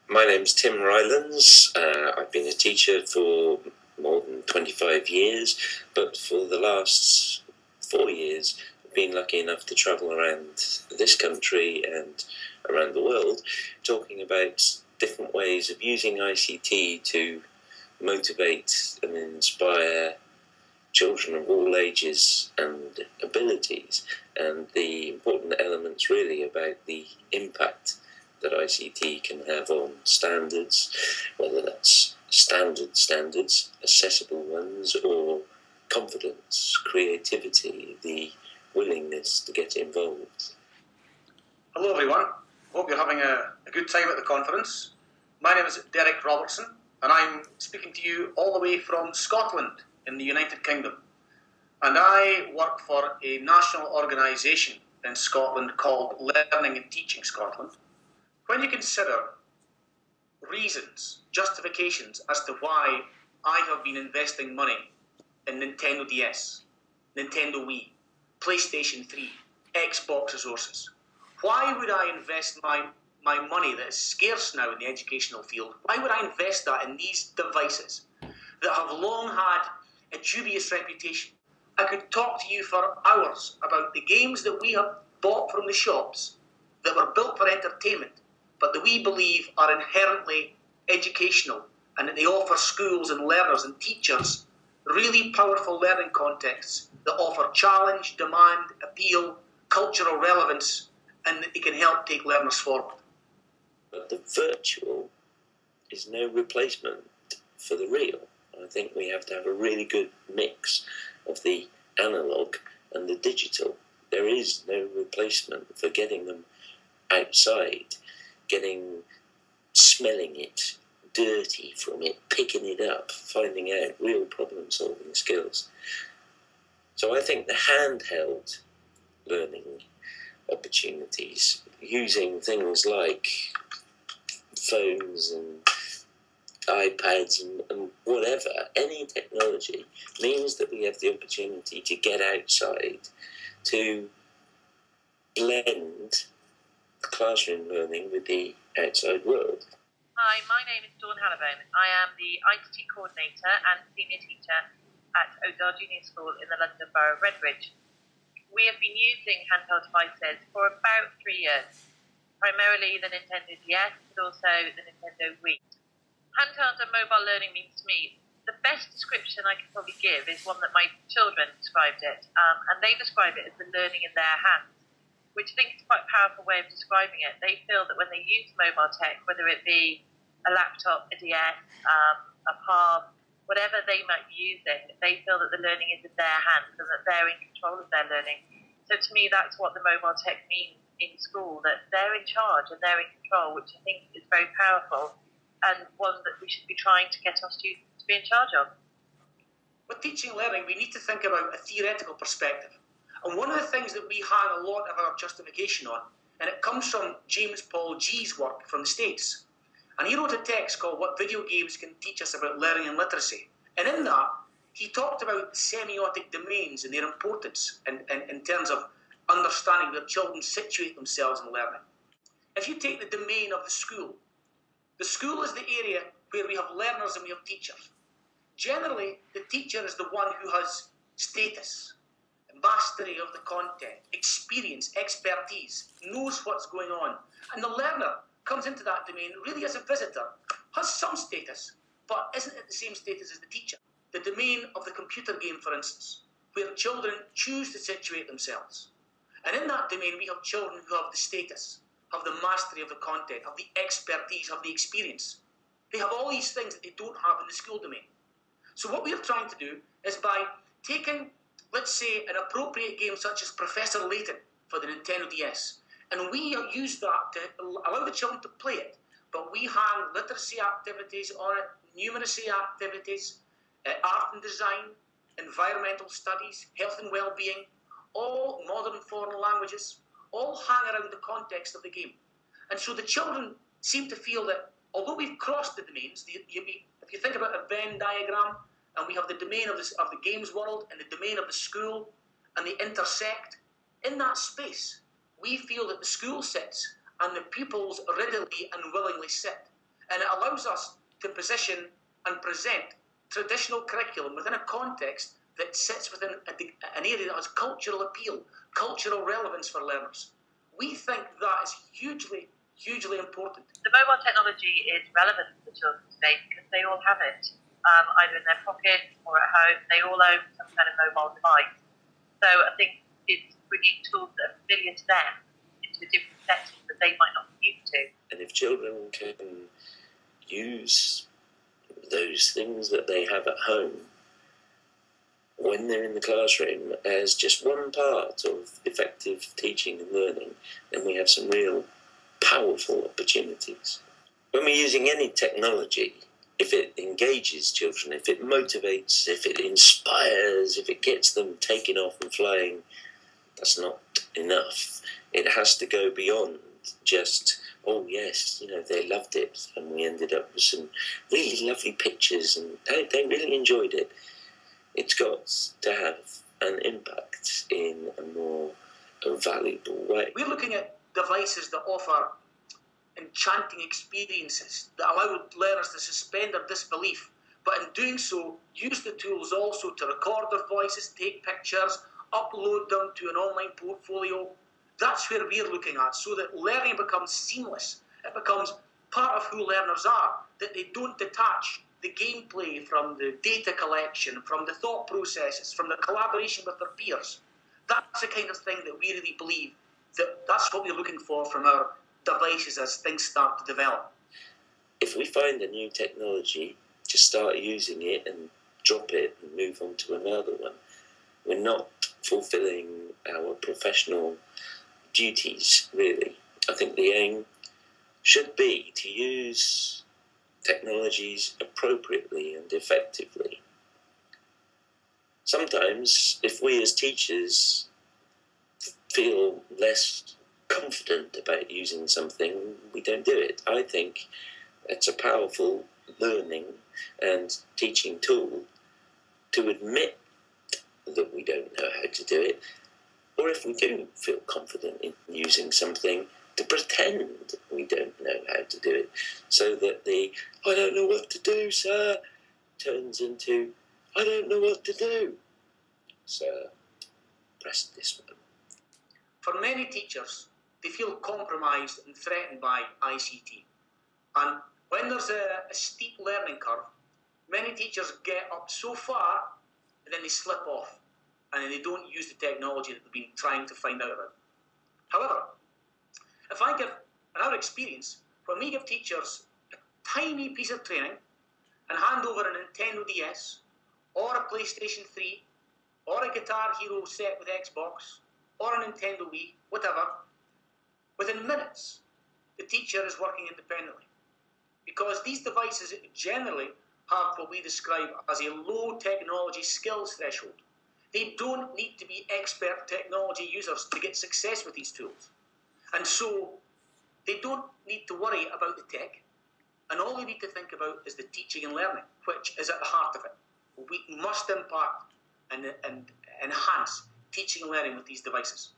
My name's Tim Rylands. I've been a teacher for more than 25 years, but for the last 4 years, I've been lucky enough to travel around this country and around the world, talking about different ways of using ICT to motivate and inspire children of all ages and abilities, and the important elements really about the impact that ICT can have on standards, whether that's standards, accessible ones, or confidence, creativity, the willingness to get involved. Hello everyone, hope you're having a good time at the conference. My name is Derek Robertson and I'm speaking to you all the way from Scotland in the United Kingdom. And I work for a national organisation in Scotland called Learning and Teaching Scotland. When you consider reasons, justifications as to why I have been investing money in Nintendo DS, Nintendo Wii, PlayStation 3, Xbox resources, why would I invest my money that is scarce now in the educational field? Why would I invest that in these devices that have long had a dubious reputation? I could talk to you for hours about the games that we have bought from the shops that were built for entertainment, but that we believe are inherently educational and that they offer schools and learners and teachers really powerful learning contexts that offer challenge, demand, appeal, cultural relevance, and that they can help take learners forward. But the virtual is no replacement for the real. I think we have to have a really good mix of the analog and the digital. There is no replacement for getting them outside, smelling it, dirty from it, picking it up, finding out real problem-solving skills. So I think the handheld learning opportunities, using things like phones and iPads and whatever, any technology, means that we have the opportunity to get outside, to blend classroom learning with the outside world. Hi, my name is Dawn Hallybone. I am the ICT coordinator and senior teacher at O'Dell Junior School in the London Borough of Redbridge. We have been using handheld devices for about 3 years, primarily the Nintendo DS, but also the Nintendo Wii. Handheld and mobile learning means to me, the best description I can probably give is one that my children described it, and they describe it as the learning in their hands, which I think is quite a powerful way of describing it. They feel that when they use mobile tech, whether it be a laptop, a DS, a palm, whatever they might be using, they feel that the learning is in their hands and that they're in control of their learning. So to me, that's what the mobile tech means in school, that they're in charge and they're in control, which I think is very powerful and one that we should be trying to get our students to be in charge of. With teaching and learning, we need to think about a theoretical perspective. And one of the things that we hang a lot of our justification on, and it comes from James Paul G's work from the States. And he wrote a text called What Video Games Can Teach Us About Learning and Literacy. And in that, he talked about semiotic domains and their importance in terms of understanding where children situate themselves in learning. If you take the domain of the school is the area where we have learners and we have teachers. Generally, the teacher is the one who has status, mastery of the content, experience, expertise, knows what's going on. And the learner comes into that domain really as a visitor, has some status, but isn't at the same status as the teacher. The domain of the computer game, for instance, where children choose to situate themselves. And in that domain, we have children who have the status, have the mastery of the content, have the expertise, have the experience. They have all these things that they don't have in the school domain. So what we're trying to do is by taking, let's say, an appropriate game such as Professor Layton for the Nintendo DS, and we use that to allow the children to play it, but we hang literacy activities on it, numeracy activities, art and design, environmental studies, health and well-being, all modern foreign languages, all hang around the context of the game. And so the children seem to feel that although we've crossed the domains, if you think about a Venn diagram, and we have the domain of the games world and the domain of the school, and they intersect, in that space, we feel that the school sits and the pupils readily and willingly sit. And it allows us to position and present traditional curriculum within a context that sits within an area that has cultural appeal, cultural relevance for learners. We think that is hugely, hugely important. The mobile technology is relevant to the children today because they all have it, either in their pockets or at home. They all own some kind of mobile device. So I think it's bringing tools that are familiar to them into a different setting that they might not be used to. And if children can use those things that they have at home when they're in the classroom as just one part of effective teaching and learning, then we have some real powerful opportunities. When we're using any technology, if it engages children, if it motivates, if it inspires, if it gets them taking off and flying, that's not enough. It has to go beyond just, oh yes, they loved it, and we ended up with some really lovely pictures, and they really enjoyed it. It's got to have an impact in a more valuable way. We're looking at devices that offer enchanting experiences that allow learners to suspend their disbelief, but in doing so, use the tools also to record their voices, take pictures, upload them to an online portfolio. That's where we're looking at, so that learning becomes seamless. It becomes part of who learners are, that they don't detach the gameplay from the data collection, from the thought processes, from the collaboration with their peers. That's the kind of thing that we really believe that's what we're looking for from our devices as things start to develop. If we find a new technology, just start using it and drop it and move on to another one. We're not fulfilling our professional duties, really. I think the aim should be to use technologies appropriately and effectively. Sometimes, if we as teachers feel less confident about using something, we don't do it. I think it's a powerful learning and teaching tool to admit that we don't know how to do it, or if we do feel confident in using something, to pretend we don't know how to do it, so that the "I don't know what to do, sir" turns into "I don't know what to do, sir. Press this one." For many teachers, they feel compromised and threatened by ICT. And when there's a steep learning curve, many teachers get up so far and then they slip off, and then they don't use the technology that they've been trying to find out about. However, if I give, in our experience, when we give teachers a tiny piece of training and hand over a Nintendo DS, or a PlayStation 3, or a Guitar Hero set with Xbox, or a Nintendo Wii, whatever, within minutes, the teacher is working independently. Because these devices generally have what we describe as a low technology skills threshold. They don't need to be expert technology users to get success with these tools. And so they don't need to worry about the tech, and all they need to think about is the teaching and learning, which is at the heart of it. We must impact and enhance teaching and learning with these devices.